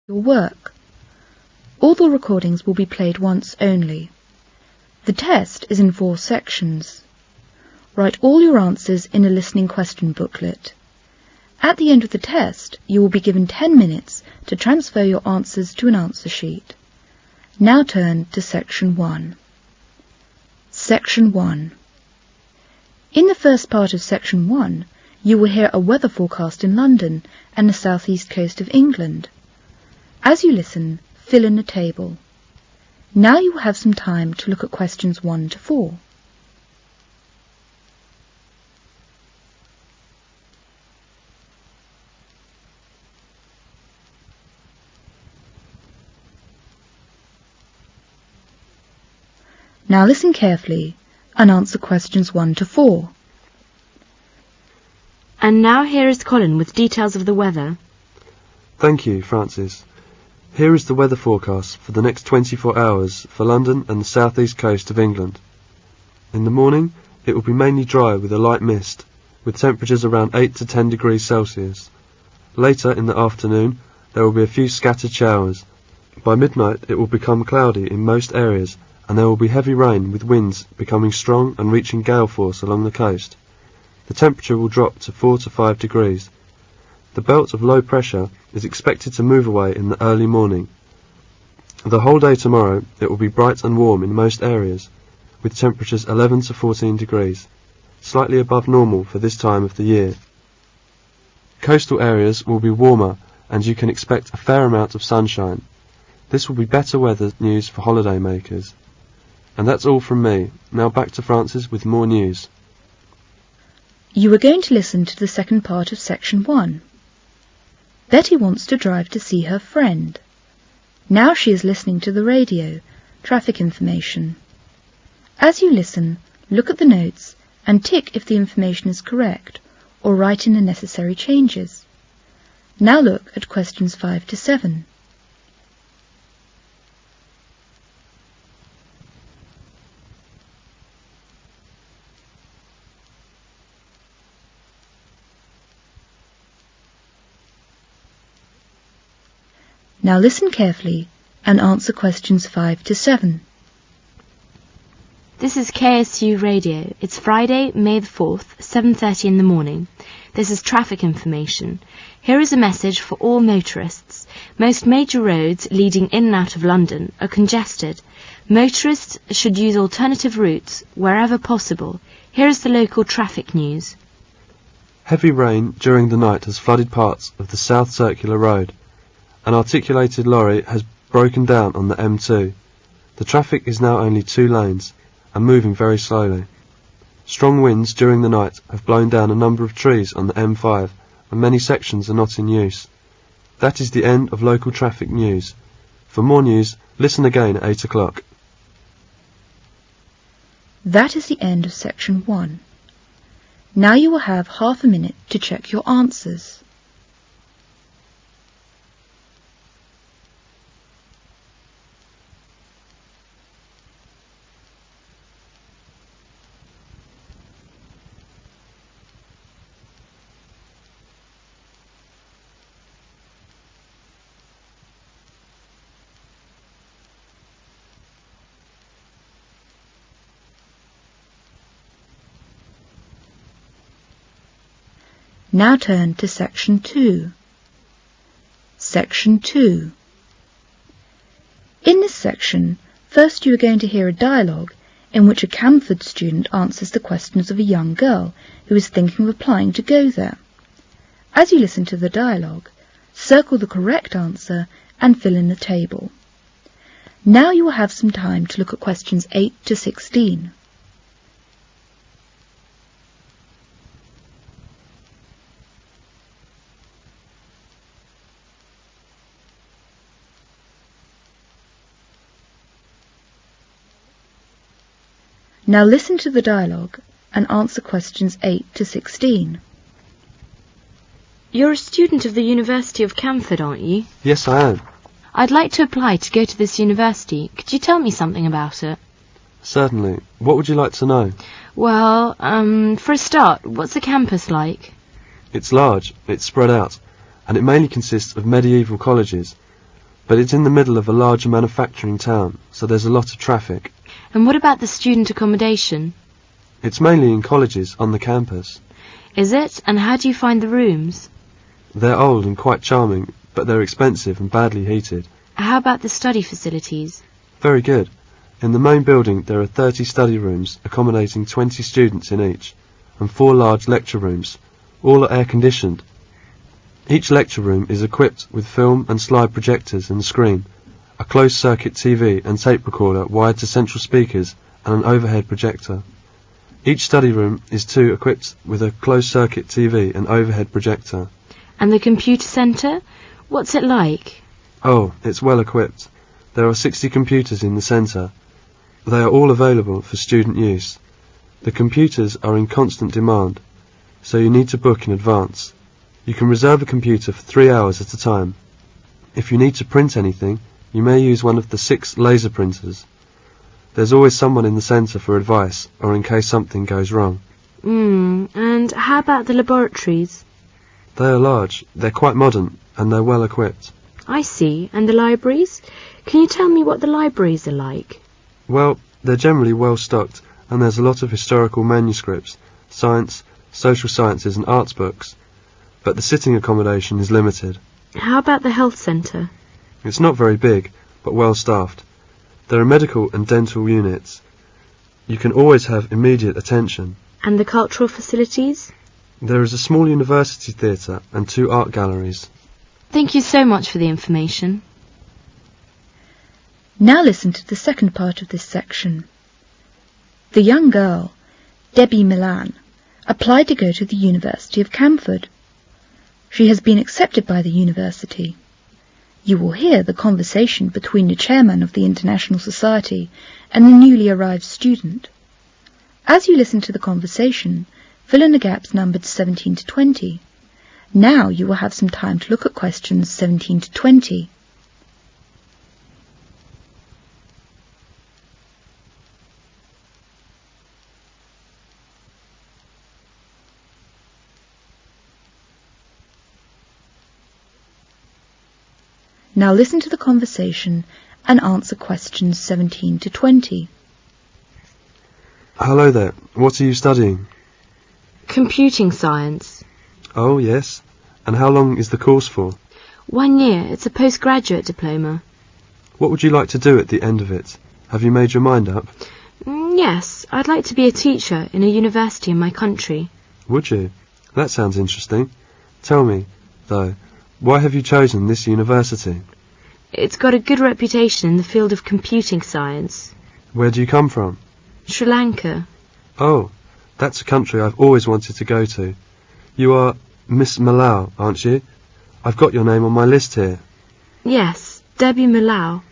your work. All the recordings will be played once only. The test is in 4 sections. Write all your answers in a listening question booklet. At the end of the test, you will be given 10 minutes to transfer your answers to an answer sheet. Now turn to Section 1. Section 1. In the first part of Section 1, you will hear a weather forecast in London and the southeast coast of England. As you listen, fill in a table. Now you will have some time to look at questions 1 to 4. Now listen carefully and answer questions 1 to 4. And now here is Colin with details of the weather. Thank you, Francis. Here is the weather forecast for the next 24 hours for London and the southeast coast of England. In the morning, it will be mainly dry with a light mist, with temperatures around 8 to 10 degrees Celsius. Later in the afternoon, there will be a few scattered showers. By midnight, it will become cloudy in most areas, and there will be heavy rain with winds becoming strong and reaching gale force along the coast. The temperature will drop to 4 to 5 degrees. The belt of low pressure is expected to move away in the early morning. The whole day tomorrow it will be bright and warm in most areas, with temperatures 11 to 14 degrees, slightly above normal for this time of the year. Coastal areas will be warmer and you can expect a fair amount of sunshine. This will be better weather news for holiday makers. And that's all from me. Now back to Francis with more news. You are going to listen to the second part of Section 1. Betty wants to drive to see her friend. Now she is listening to the radio, traffic information. As you listen, look at the notes and tick if the information is correct, or write in the necessary changes. Now look at questions 5 to 7. Now listen carefully and answer questions 5 to 7. This is KSU Radio. It's Friday, May the 4th, 7:30 in the morning. This is traffic information. Here is a message for all motorists. Most major roads leading in and out of London are congested. Motorists should use alternative routes wherever possible. Here is the local traffic news. Heavy rain during the night has flooded parts of the South Circular Road. An articulated lorry has broken down on the M2. The traffic is now only 2 lanes and moving very slowly. Strong winds during the night have blown down a number of trees on the M5 and many sections are not in use. That is the end of local traffic news. For more news, listen again at 8 o'clock. That is the end of Section 1. Now you will have half a minute to check your answers. Now turn to Section 2. Section 2. In this section, first you are going to hear a dialogue in which a Camford student answers the questions of a young girl who is thinking of applying to go there. As you listen to the dialogue, circle the correct answer and fill in the table. Now you will have some time to look at questions 8 to 16. Now listen to the dialogue and answer questions 8 to 16. You're a student of the University of Camford, aren't you? Yes, I am. I'd like to apply to go to this university. Could you tell me something about it? Certainly. What would you like to know? Well, for a start, what's the campus like? It's large, it's spread out, and it mainly consists of medieval colleges. but it's in the middle of a larger manufacturing town, so there's a lot of traffic. And what about the student accommodation? It's mainly in colleges on the campus. Is it? And how do you find the rooms? They're old and quite charming, but they're expensive and badly heated. How about the study facilities? Very good. In the main building there are 30 study rooms accommodating 20 students in each, and 4 large lecture rooms. All are air-conditioned. Each lecture room is equipped with film and slide projectors and a screen, a closed-circuit TV and tape recorder wired to central speakers, and an overhead projector. Each study room is too equipped with a closed-circuit TV and overhead projector. And the computer centre? What's it like? Oh, it's well equipped. There are 60 computers in the centre. They are all available for student use. The computers are in constant demand, so you need to book in advance. You can reserve a computer for 3 hours at a time. If you need to print anything, you may use one of the 6 laser printers. There's always someone in the centre for advice, or in case something goes wrong. And how about the laboratories? They are large, they're quite modern, and they're well equipped. I see. And the libraries? Can you tell me what the libraries are like? Well, they're generally well stocked, and there's a lot of historical manuscripts, science, social sciences and arts books. But the sitting accommodation is limited. How about the health centre? It's not very big, but well staffed. There are medical and dental units. You can always have immediate attention. And the cultural facilities? There is a small university theatre and 2 art galleries. Thank you so much for the information. Now listen to the second part of this section. The young girl, Debbie Milan, applied to go to the University of Camford. She has been accepted by the university. You will hear the conversation between the chairman of the International Society and the newly arrived student. As you listen to the conversation, fill in the gaps numbered 17 to 20. Now you will have some time to look at questions 17 to 20. Now listen to the conversation and answer questions 17 to 20. Hello there. What are you studying? Computing science. Oh, yes. And how long is the course for? 1 year. It's a postgraduate diploma. What would you like to do at the end of it? Have you made your mind up? Yes, I'd like to be a teacher in a university in my country. Would you? That sounds interesting. Tell me, though, why have you chosen this university? It's got a good reputation in the field of computing science. Where do you come from? Sri Lanka. Oh, that's a country I've always wanted to go to. You are Miss Malau, aren't you? I've got your name on my list here. Yes, Debbie Malau.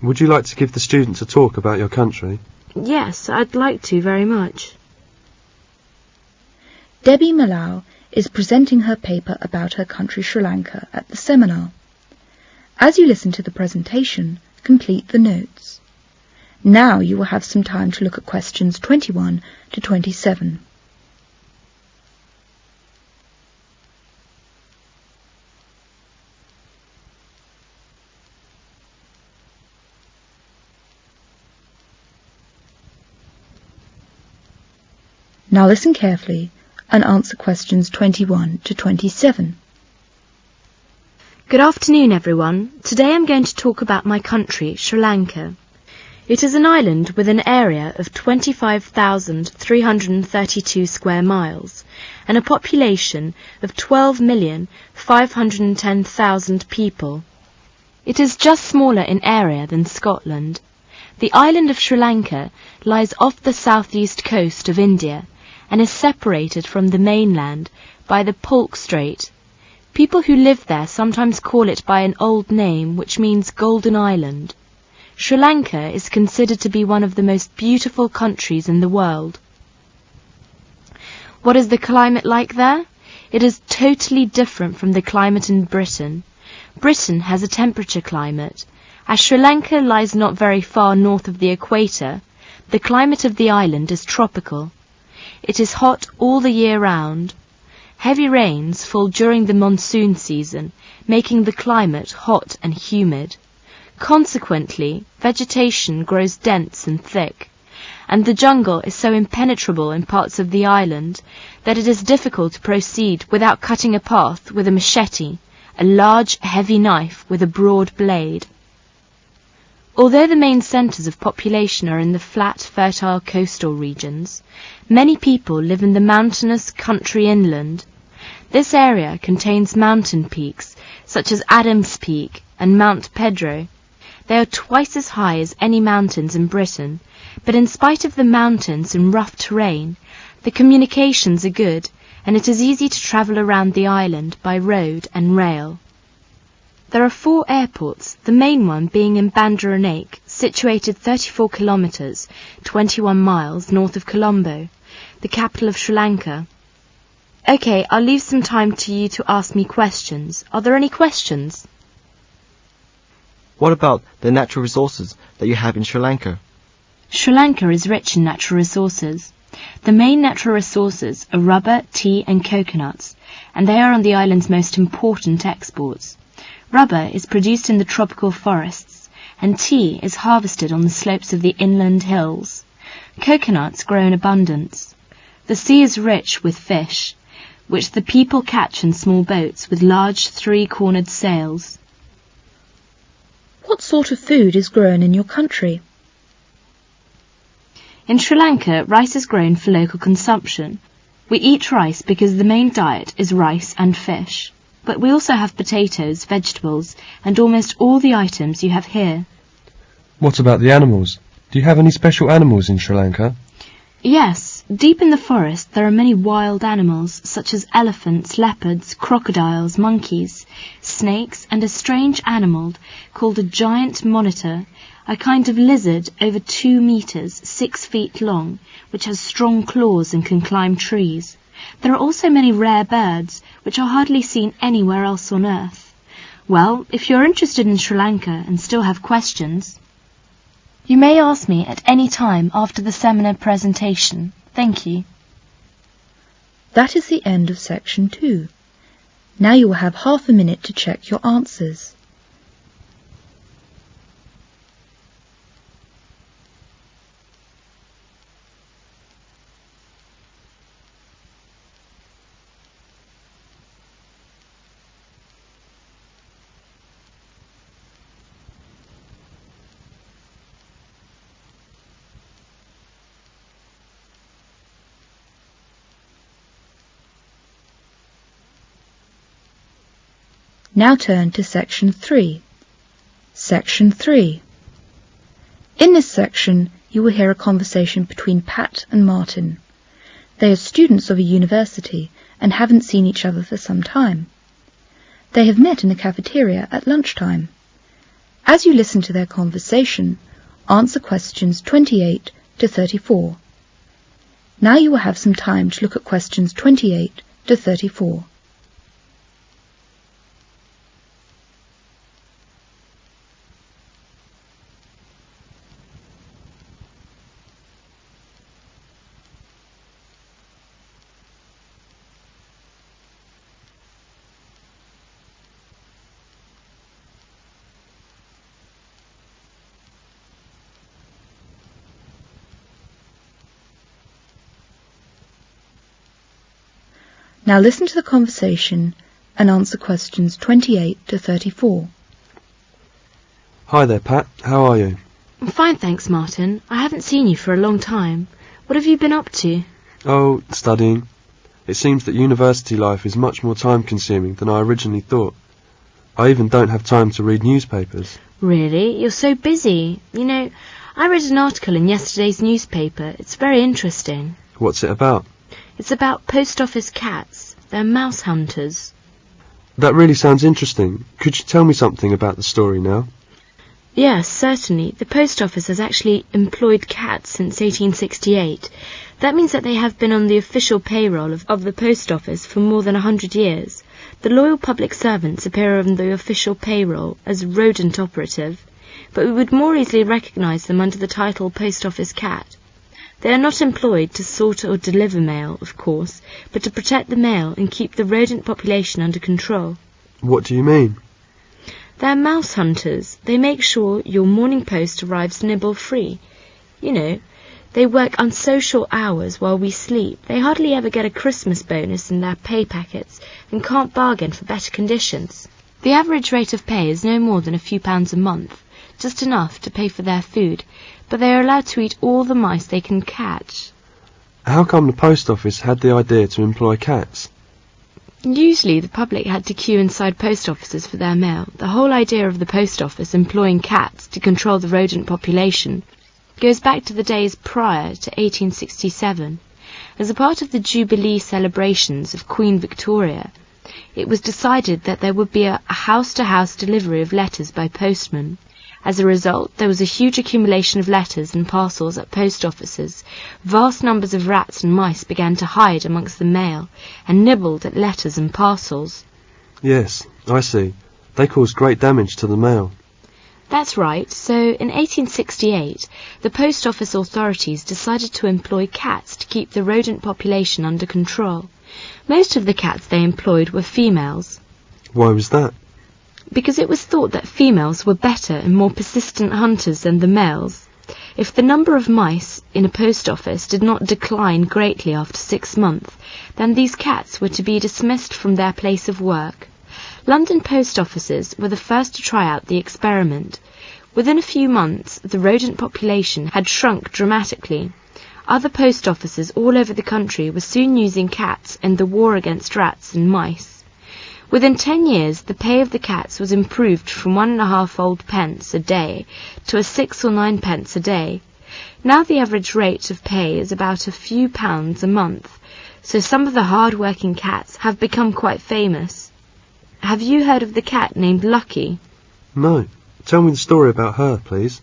Would you like to give the students a talk about your country? Yes, I'd like to very much. Debbie Malau is presenting her paper about her country Sri Lanka at the seminar. As you listen to the presentation, complete the notes. Now you will have some time to look at questions 21 to 27. Now listen carefully and answer questions 21 to 27. Good afternoon, everyone. Today I'm going to talk about my country, Sri Lanka. It is an island with an area of 25,332 square miles and a population of 12,510,000 people. It is just smaller in area than Scotland. The island of Sri Lanka lies off the southeast coast of India and is separated from the mainland by the Palk Strait. People who live there sometimes call it by an old name which means Golden Island. Sri Lanka is considered to be one of the most beautiful countries in the world. What is the climate like there? It is totally different from the climate in Britain. Britain has a temperature climate. As Sri Lanka lies not very far north of the equator, the climate of the island is tropical. It is hot all the year round. Heavy rains fall during the monsoon season, making the climate hot and humid. Consequently, vegetation grows dense and thick, and the jungle is so impenetrable in parts of the island that it is difficult to proceed without cutting a path with a machete, a large, heavy knife with a broad blade. Although the main centres of population are in the flat, fertile coastal regions, many people live in the mountainous country inland. This area contains mountain peaks, such as Adam's Peak and Mount Pedro. They are twice as high as any mountains in Britain, but in spite of the mountains and rough terrain, the communications are good, and it is easy to travel around the island by road and rail. There are 4 airports, the main one being in Bandaranaike, situated 34 kilometres, 21 miles north of Colombo, the capital of Sri Lanka. Okay, I'll leave some time to you to ask me questions. Are there any questions? What about the natural resources that you have in Sri Lanka? Sri Lanka is rich in natural resources. The main natural resources are rubber, tea and coconuts, and they are on the island's most important exports. Rubber is produced in the tropical forests, and tea is harvested on the slopes of the inland hills. Coconuts grow in abundance. The sea is rich with fish, which the people catch in small boats with large 3-cornered sails. What sort of food is grown in your country? In Sri Lanka, rice is grown for local consumption. We eat rice because the main diet is rice and fish. But we also have potatoes, vegetables, and almost all the items you have here. What about the animals? Do you have any special animals in Sri Lanka? Yes, deep in the forest there are many wild animals, such as elephants, leopards, crocodiles, monkeys, snakes, and a strange animal called a giant monitor, a kind of lizard over 2 meters, 6 feet long, which has strong claws and can climb trees. There are also many rare birds, which are hardly seen anywhere else on Earth. Well, if you're interested in Sri Lanka and still have questions, you may ask me at any time after the seminar presentation. Thank you. That is the end of section 2. Now you will have half a minute to check your answers. Now turn to section 3. Section 3. In this section, you will hear a conversation between Pat and Martin. They are students of a university and haven't seen each other for some time. They have met in the cafeteria at lunchtime. As you listen to their conversation, answer questions 28 to 34. Now you will have some time to look at questions 28 to 34. Now listen to the conversation and answer questions 28 to 34. Hi there, Pat. How are you? I'm fine, thanks, Martin. I haven't seen you for a long time. What have you been up to? Oh, studying. It seems that university life is much more time-consuming than I originally thought. I even don't have time to read newspapers. Really? You're so busy. You know, I read an article in yesterday's newspaper. It's very interesting. What's it about? It's about post office cats. They're mouse hunters. That really sounds interesting. Could you tell me something about the story now? Yes, certainly. The post office has actually employed cats since 1868. That means that they have been on the official payroll of the post office for more than 100 years. The loyal public servants appear on the official payroll as rodent operative, but we would more easily recognise them under the title post office cat. They are not employed to sort or deliver mail, of course, but to protect the mail and keep the rodent population under control. What do you mean? They're mouse hunters. They make sure your morning post arrives nibble-free. You know, they work unsocial hours while we sleep. They hardly ever get a Christmas bonus in their pay packets and can't bargain for better conditions. The average rate of pay is no more than a few pounds a month, just enough to pay for their food, but they are allowed to eat all the mice they can catch. How come the post office had the idea to employ cats? Usually the public had to queue inside post offices for their mail. The whole idea of the post office employing cats to control the rodent population goes back to the days prior to 1867. As a part of the Jubilee celebrations of Queen Victoria, it was decided that there would be a house-to-house delivery of letters by postmen. As a result, there was a huge accumulation of letters and parcels at post offices. Vast numbers of rats and mice began to hide amongst the mail and nibbled at letters and parcels. Yes, I see. They caused great damage to the mail. That's right. So in 1868, the post office authorities decided to employ cats to keep the rodent population under control. Most of the cats they employed were females. Why was that? Because it was thought that females were better and more persistent hunters than the males. If the number of mice in a post office did not decline greatly after 6 months, then these cats were to be dismissed from their place of work. London post offices were the first to try out the experiment. Within a few months, the rodent population had shrunk dramatically. Other post offices all over the country were soon using cats in the war against rats and mice. Within 10 years, the pay of the cats was improved from 1.5 old pence a day to a 6 or 9 pence a day. Now the average rate of pay is about a few pounds a month, so some of the hard-working cats have become quite famous. Have you heard of the cat named Lucky? No. Tell me the story about her, please.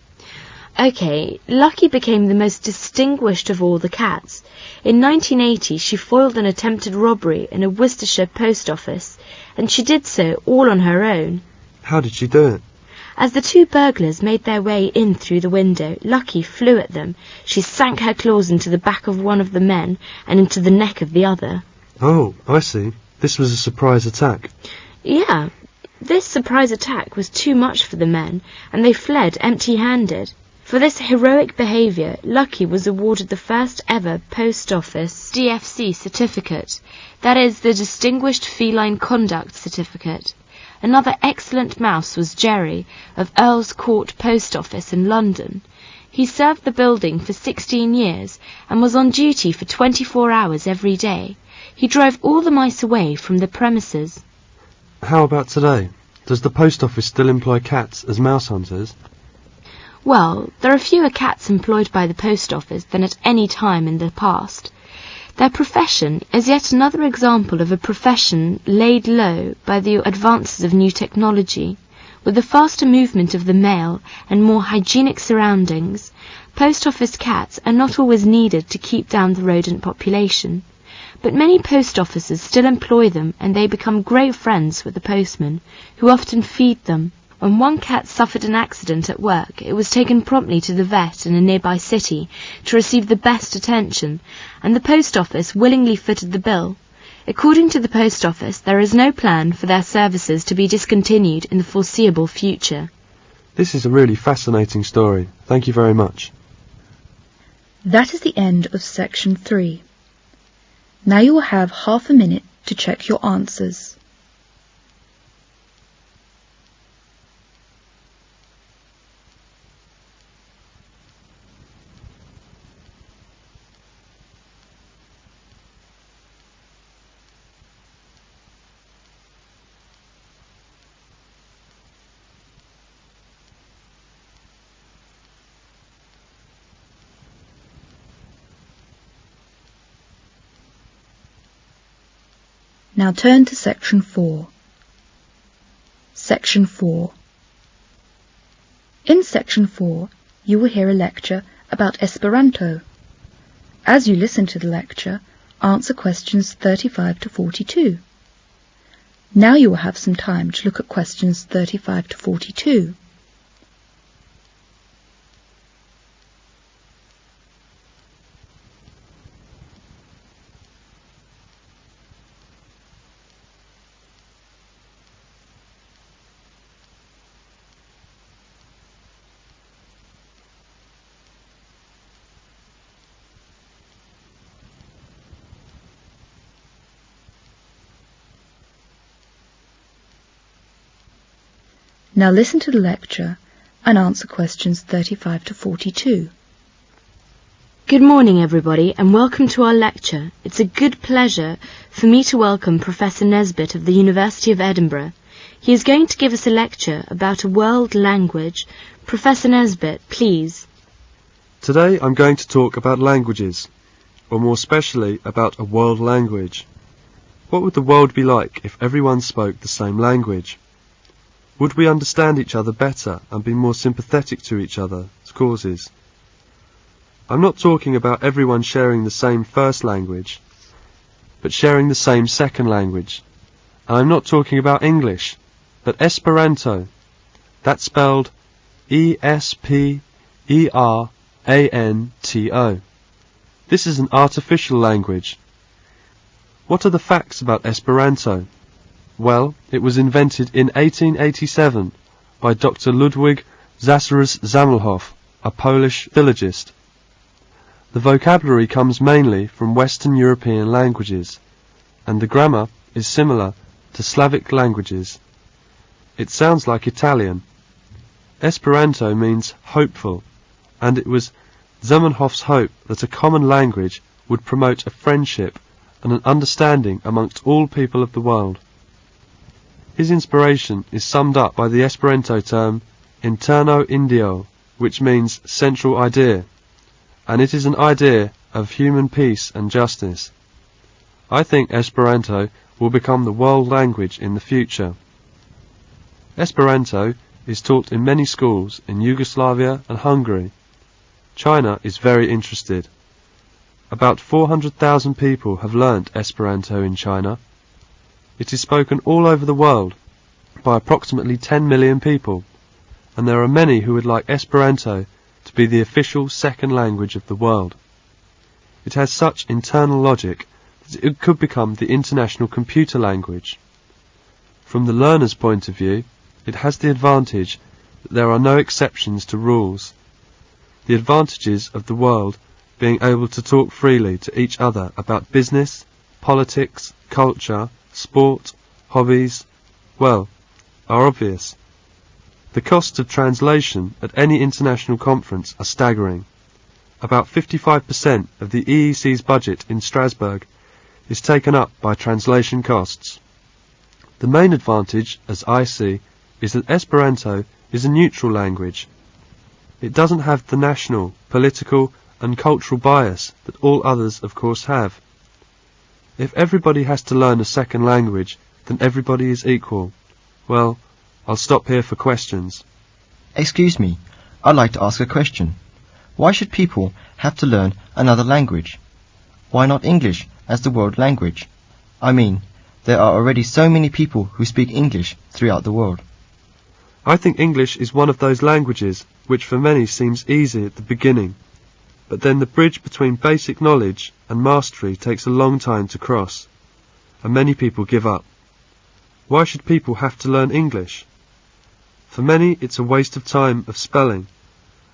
Okay, Lucky became the most distinguished of all the cats. In 1980, she foiled an attempted robbery in a Worcestershire post office, and she did so all on her own. How did she do it? As the two burglars made their way in through the window, Lucky flew at them. She sank her claws into the back of one of the men and into the neck of the other. Oh, I see. This was a surprise attack. Yeah, this surprise attack was too much for the men, and they fled empty-handed. For this heroic behaviour, Lucky was awarded the first ever Post Office DFC certificate, that is, the Distinguished Feline Conduct Certificate. Another excellent mouse was Jerry, of Earl's Court Post Office in London. He served the building for 16 years and was on duty for 24 hours every day. He drove all the mice away from the premises. How about today? Does the post office still employ cats as mouse hunters? Well, there are fewer cats employed by the post office than at any time in the past. Their profession is yet another example of a profession laid low by the advances of new technology. With the faster movement of the mail and more hygienic surroundings, post office cats are not always needed to keep down the rodent population. But many post offices still employ them, and they become great friends with the postman, who often feed them. When one cat suffered an accident at work, it was taken promptly to the vet in a nearby city to receive the best attention, and the post office willingly footed the bill. According to the post office, there is no plan for their services to be discontinued in the foreseeable future. This is a really fascinating story. Thank you very much. That is the end of section 3. Now you will have half a minute to check your answers. Now turn to section 4. Section 4. In section 4, you will hear a lecture about Esperanto. As you listen to the lecture, answer questions 35 to 42. Now you will have some time to look at questions 35 to 42. Now listen to the lecture and answer questions 35 to 42. Good morning, everybody, and welcome to our lecture. It's a good pleasure for me to welcome Professor Nesbitt of the University of Edinburgh. He is going to give us a lecture about a world language. Professor Nesbitt, please. Today I'm going to talk about languages, or more specially about a world language. What would the world be like if everyone spoke the same language? Would we understand each other better and be more sympathetic to each other's causes? I'm not talking about everyone sharing the same first language, but sharing the same second language. And I'm not talking about English, but Esperanto. That's spelled E-S-P-E-R-A-N-T-O. This is an artificial language. What are the facts about Esperanto? Well, it was invented in 1887 by Dr. Ludwig Zasarus Zammelhoff, a Polish philologist. The vocabulary comes mainly from Western European languages, and the grammar is similar to Slavic languages. It sounds like Italian. Esperanto means hopeful, and it was Zamenhof's hope that a common language would promote a friendship and an understanding amongst all people of the world. His inspiration is summed up by the Esperanto term interno indio, which means central idea, and it is an idea of human peace and justice. I think Esperanto will become the world language in the future. Esperanto is taught in many schools in Yugoslavia and Hungary. China is very interested. About 400,000 people have learnt Esperanto in China. It is spoken all over the world by approximately 10 million people, and there are many who would like Esperanto to be the official second language of the world. It has such internal logic that it could become the international computer language. From the learner's point of view, it has the advantage that there are no exceptions to rules. The advantages of the world being able to talk freely to each other about business, politics, culture, sport, hobbies, well, are obvious. The costs of translation at any international conference are staggering. About 55% of the EEC's budget in Strasbourg is taken up by translation costs. The main advantage, as I see, is that Esperanto is a neutral language. It doesn't have the national, political and cultural bias that all others of course have. If everybody has to learn a second language, then everybody is equal. Well, I'll stop here for questions. Excuse me, I'd like to ask a question. Why should people have to learn another language? Why not English as the world language? I mean, there are already so many people who speak English throughout the world. I think English is one of those languages which for many seems easy at the beginning, but then the bridge between basic knowledge and mastery takes a long time to cross, and many people give up. Why should people have to learn English? For many it's a waste of time of spelling,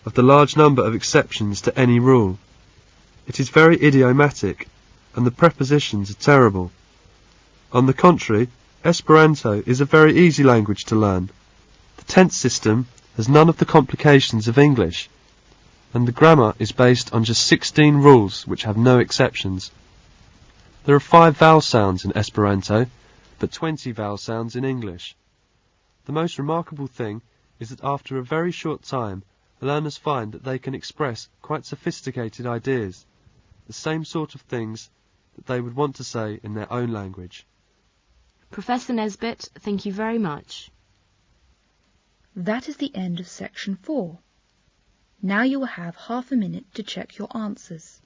of the large number of exceptions to any rule. It is very idiomatic, and the prepositions are terrible. On the contrary, Esperanto is a very easy language to learn. The tense system has none of the complications of English, and the grammar is based on just 16 rules which have no exceptions. There are 5 vowel sounds in Esperanto, but 20 vowel sounds in English. The most remarkable thing is that after a very short time, learners find that they can express quite sophisticated ideas, the same sort of things that they would want to say in their own language. Professor Nesbitt, thank you very much. That is the end of section 4. Now you will have half a minute to check your answers.